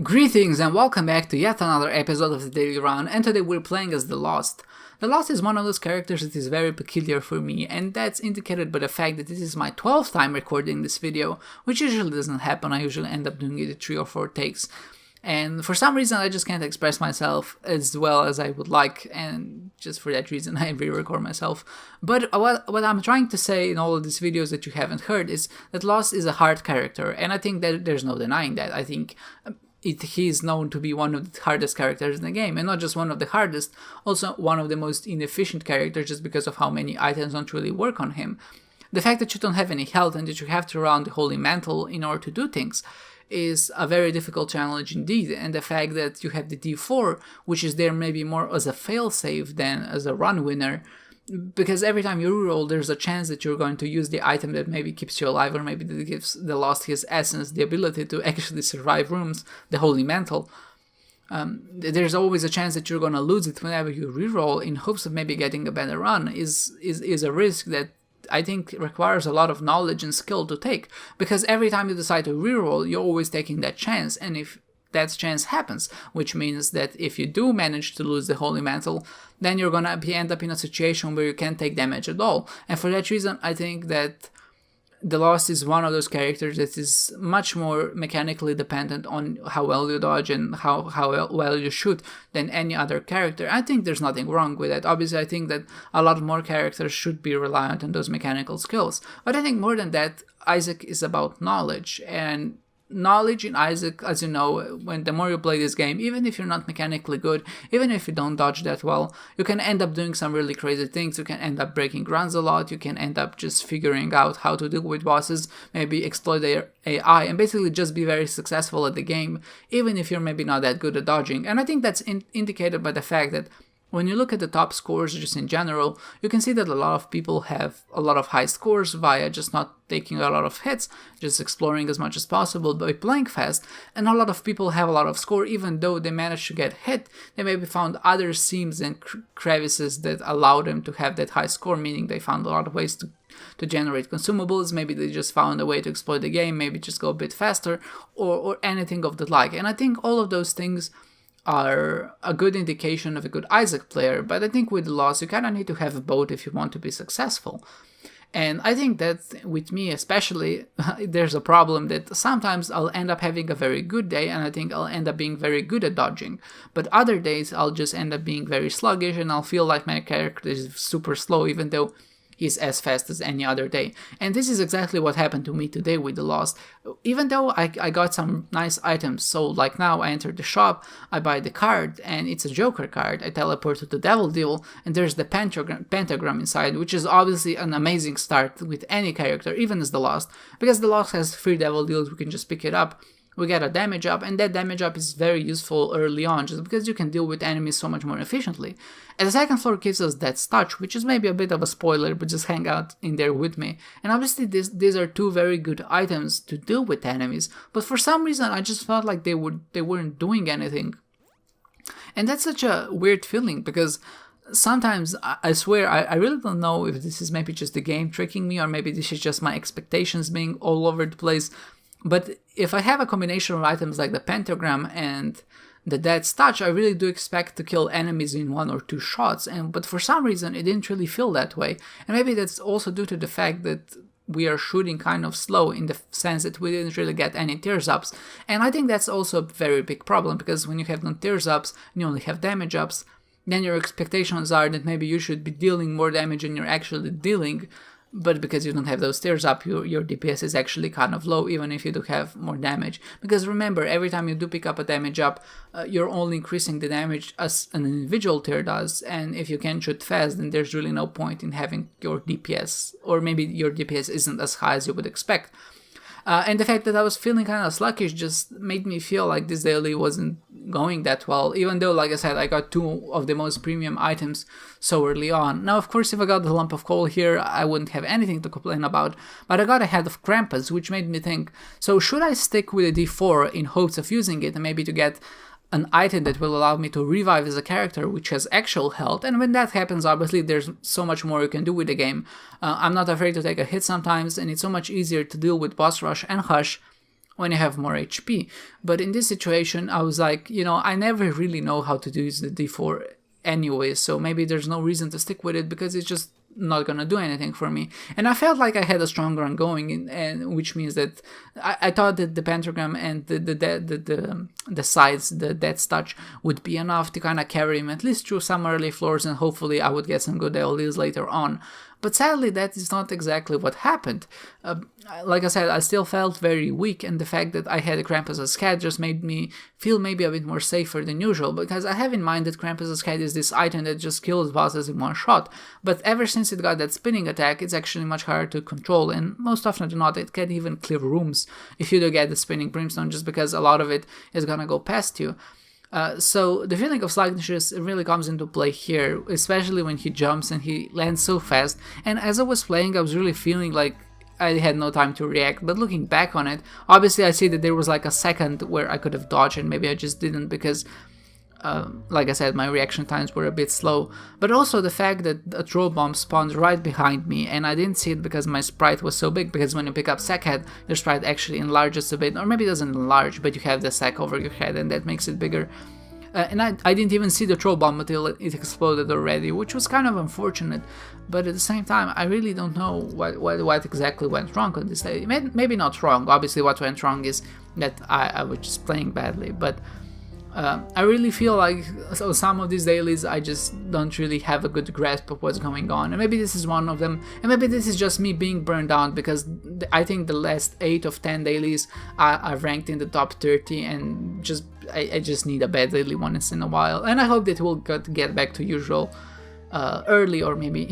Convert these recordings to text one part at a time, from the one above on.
Greetings and welcome back to yet another episode of the Daily Run, and today we're playing as the Lost. The Lost is one of those characters that is very peculiar for me, and that's indicated by the fact that this is my 12th time recording this video, which usually doesn't happen. I usually end up doing it in 3 or 4 takes. And for some reason I just can't express myself as well as I would like, and just for that reason I re-record myself. But what I'm trying to say in all of these videos that you haven't heard is that Lost is a hard character, and I think that there's no denying that. I think he is known to be one of the hardest characters in the game, and not just one of the hardest, also one of the most inefficient characters just because of how many items don't really work on him. The fact that you don't have any health and that you have to round the Holy Mantle in order to do things is a very difficult challenge indeed, and the fact that you have the D4, which is there maybe more as a failsafe than as a run winner, because every time you reroll, there's a chance that you're going to use the item that maybe keeps you alive, or maybe that gives the Lost his essence, the ability to actually survive rooms, the Holy Mantle. There's always a chance that you're going to lose it whenever you reroll in hopes of maybe getting a better run is a risk that I think requires a lot of knowledge and skill to take, because every time you decide to reroll, you're always taking that chance, and if that chance happens, which means that if you do manage to lose the Holy Mantle, then you're gonna end up in a situation where you can't take damage at all. And for that reason, I think that the Lost is one of those characters that is much more mechanically dependent on how well you dodge and how well you shoot than any other character. I think there's nothing wrong with that. Obviously, I think that a lot more characters should be reliant on those mechanical skills. But I think more than that, Isaac is about knowledge, and knowledge in Isaac, as you know, when the more you play this game, even if you're not mechanically good, even if you don't dodge that well, you can end up doing some really crazy things. You can end up breaking runs a lot, you can end up just figuring out how to deal with bosses, maybe exploit their AI, and basically just be very successful at the game, even if you're maybe not that good at dodging. And I think that's indicated by the fact that when you look at the top scores just in general, you can see that a lot of people have a lot of high scores via just not taking a lot of hits, just exploring as much as possible by playing fast, and a lot of people have a lot of score even though they managed to get hit. They maybe found other seams and crevices that allow them to have that high score, meaning they found a lot of ways to generate consumables, maybe they just found a way to exploit the game, maybe just go a bit faster, or anything of the like. And I think all of those things are a good indication of a good Isaac player, but I think with the Lost you kind of need to have both if you want to be successful. And I think that with me especially, there's a problem that sometimes I'll end up having a very good day and I think I'll end up being very good at dodging, but other days I'll just end up being very sluggish and I'll feel like my character is super slow even though he's as fast as any other day. And this is exactly what happened to me today with the Lost. Even though I got some nice items, so like now I enter the shop, I buy the card, and it's a Joker card. I teleport to the Devil Deal, and there's the pentagram inside, which is obviously an amazing start with any character, even as the Lost, because the Lost has 3 Devil Deals, we can just pick it up. We get a damage up, and that damage up is very useful early on, just because you can deal with enemies so much more efficiently. And the second floor gives us Death's Touch, which is maybe a bit of a spoiler, but just hang out in there with me. And obviously these are 2 very good items to deal with enemies, but for some reason I just felt like they weren't doing anything. And that's such a weird feeling, because sometimes, I swear, I really don't know if this is maybe just the game tricking me, or maybe this is just my expectations being all over the place. But if I have a combination of items like the pentagram and the Death's Touch, I really do expect to kill enemies in 1 or 2 shots, but for some reason it didn't really feel that way. And maybe that's also due to the fact that we are shooting kind of slow, in the sense that we didn't really get any tears ups. And I think that's also a very big problem, because when you have no tears ups and you only have damage ups, then your expectations are that maybe you should be dealing more damage than you're actually dealing. But because you don't have those tears up, your DPS is actually kind of low, even if you do have more damage. Because remember, every time you do pick up a damage up, you're only increasing the damage as an individual tier does, and if you can shoot fast, then there's really no point in having your DPS, or maybe your DPS isn't as high as you would expect. And the fact that I was feeling kind of sluggish just made me feel like this daily wasn't going that well, even though, like I said, I got 2 of the most premium items so early on. Now, of course, if I got the lump of coal here, I wouldn't have anything to complain about, but I got ahead of Krampus, which made me think, so should I stick with a D4 in hopes of using it, and maybe to get an item that will allow me to revive as a character which has actual health? And when that happens, obviously there's so much more you can do with the game. I'm not afraid to take a hit sometimes, and it's so much easier to deal with boss rush and hush when you have more HP. But in this situation, I was like, I never really know how to use the D4 anyway, so maybe there's no reason to stick with it because it's just not gonna do anything for me. And I felt like I had a strong run going, and which means that I thought that the pentagram and the sides, the Death's Touch, would be enough to kind of carry him at least through some early floors, and hopefully I would get some good LDs later on. But sadly, that is not exactly what happened. Like I said, I still felt very weak, and the fact that I had a Krampus' Cat just made me feel maybe a bit more safer than usual, because I have in mind that Krampus' Cat is this item that just kills bosses in one shot, but ever since it got that spinning attack, it's actually much harder to control, and most often than not, it can even clear rooms if you do get the spinning brimstone, just because a lot of it is gonna go past you. So the feeling of sluggishness really comes into play here, especially when he jumps and he lands so fast. And as I was playing, I was really feeling like I had no time to react, but looking back on it, obviously I see that there was like a second where I could have dodged and maybe I just didn't because, like I said, my reaction times were a bit slow. But also the fact that a throw bomb spawned right behind me and I didn't see it because my sprite was so big, because when you pick up Sackhead, your sprite actually enlarges a bit, or maybe it doesn't enlarge, but you have the sack over your head and that makes it bigger. And I didn't even see the throw bomb until it exploded already, which was kind of unfortunate. But at the same time, I really don't know what exactly went wrong on this day. Maybe not wrong. Obviously, what went wrong is that I was just playing badly. But I really feel like some of these dailies I just don't really have a good grasp of what's going on, and maybe this is one of them, and maybe this is just me being burned out, because I think the last 8 of 10 dailies I've ranked in the top 30, and I just need a bad daily once in a while, and I hope that we'll get back to usual early, or maybe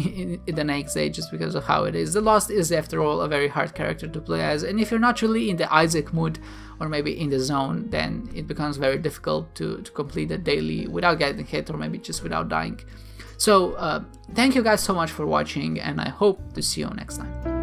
in the next day, just because of how it is. The Lost is, after all, a very hard character to play as, and if you're not really in the Isaac mood or maybe in the zone, then it becomes very difficult to complete the daily without getting hit, or maybe just without dying. So thank you guys so much for watching, and I hope to see you next time.